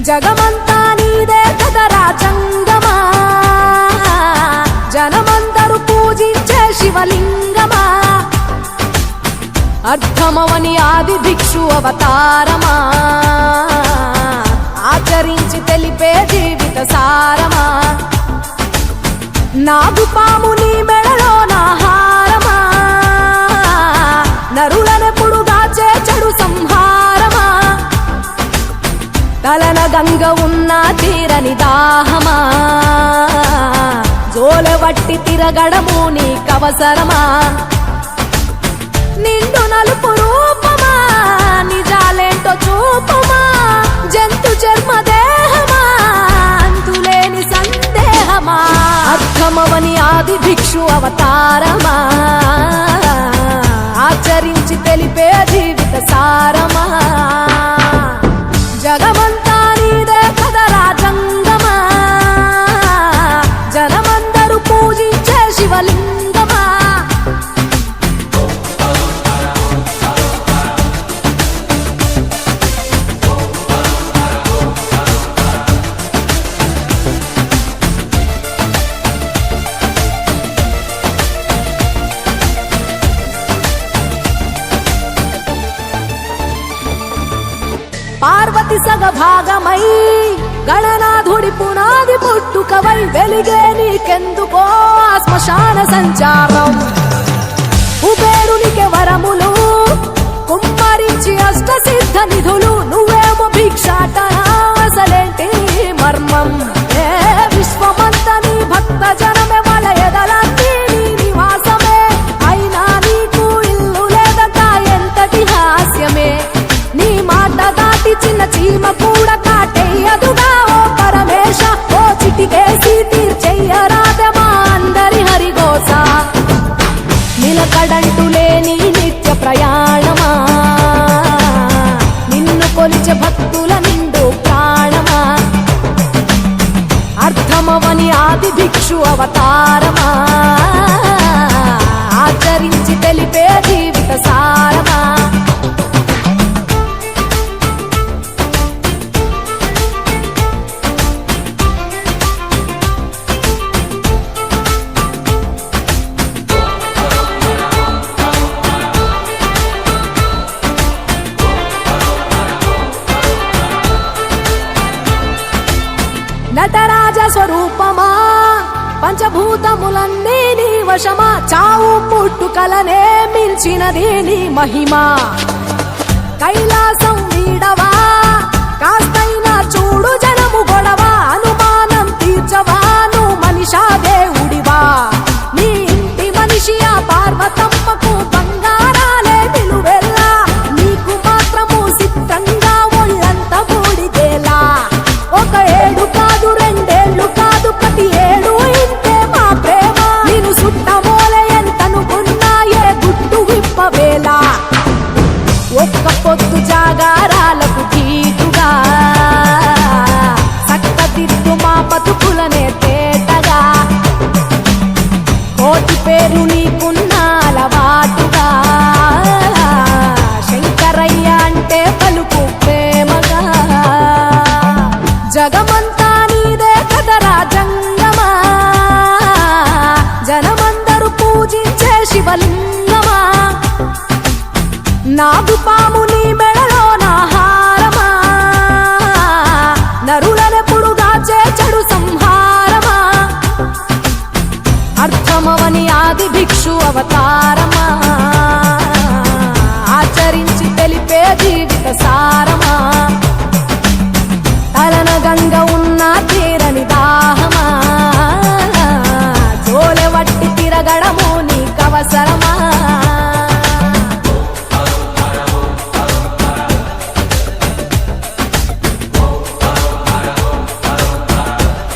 జగమంతా నీదే కదరా జంగమా, జనమందరూ పూజించే శివలింగమా, అర్థమవని ఆది భిక్షు అవతారమా, ఆచరించి తెలిపే జీవిత సారమా, నాగుపాము నీ మెడలో నాహారమా, నరులనెప్పుడు దాచే చెడు సంహారమా, తలన గంగ ఉన్న తీరని దాహమా, జోలెవట్టి తిరగడము నీకవసరమా, నిండు నలుపు రూపమా, నిజాలేంటో చూపమా, జంతు చర్మ దేహమా, అంతులేని సందేహమా, అర్థమవని ఆది భిక్షు అవతారమా, ఆచరించి తెలిపే జీవిత సారమా, జగమంతా నీదే కదరా జంగమా, జనమందరూ పూజించే శివలింగమా. పార్వతి సగభాగమై గణనాథుడి పునాది పుట్టుకవై వెలిగే నీకెందుకో శ్మశాన సంచారం, కుబేరునికి వరములు కుమ్మరించి అష్ట సిద్ధ నిధులు, నువ్వేమో భిక్షాటన అసలేంటి మర్మం, ఏ విశ్వమంత నీ భక్త జనమే వాళ్ళ ఎదలన్నీ నీ నివాసమే, అయినా నీకు ఇల్లు లేదట ఎంతటి హాస్యమే, నీ మాట దాటి చిన్న చీమ కూడా కాటేయదుగా ఓ పరమేశ, ఓ చిటికేసి తీర్చెయ్యరాదమా అందరి హరిగోస, నిలకడంటూ లేని నిత్య ప్రయాణమా, నిన్ను కొలిచే భక్తుల నిండు ప్రాణమా, అర్థమవని ఆది భిక్షు అవతారమా, ఆచరించి తెలిపే జీవిత సారమా. నటరాజ స్వరూపమా, పంచభూతములన్నీ నీ వశమా, చావు పుట్టుకలనే మించినది నీ మహిమా, కైలాసం వీడవా కాస్తైనా చూడు జనము గొడవ, అనుమానం తీర్చవా నువ్వు మనిషా దేవుడివా, నీ ఇంటి మనిషి ఆ పార్వతమ్మకు బంగారాలే విలువెల్లా, నీకు మాత్రము సిద్ధంగా ఒళ్ళంత బూడిదేలా, ఒక ఏడు కాదు రెండేళ్లు కాదు ప్రతి ఏడు ఇంతే మా ప్రేమ, నేను సుట్టమోలే ఎంతనుకున్నా ఏ గుట్టు విప్పవేలా, ఒక్క పొద్దు జాగారాలకు గీటుగా చక్కదిద్దు మా బతుకులనే తేటగా, కోటి పేరు నీకున్న అలవాటుగా, శంకరయ్య అంటే పలుకు ప్రేమగా, జగమంతా నీదే కదరా జంగమా, జనమందరూ పూజించే శివలింగమా, నాగుపాము నీ మెడలో నాహారమా, నరులనెప్పుడు దాచే చెడు సంహారమా, అర్థమవని ఆది భిక్షు అవతారమా, ఆచరించి తెలిపే జీవిత సారమా, తలన గంగ ఉన్న తీరని దాహమా, జోలెవట్టి తిరగడము నీకవసరమా.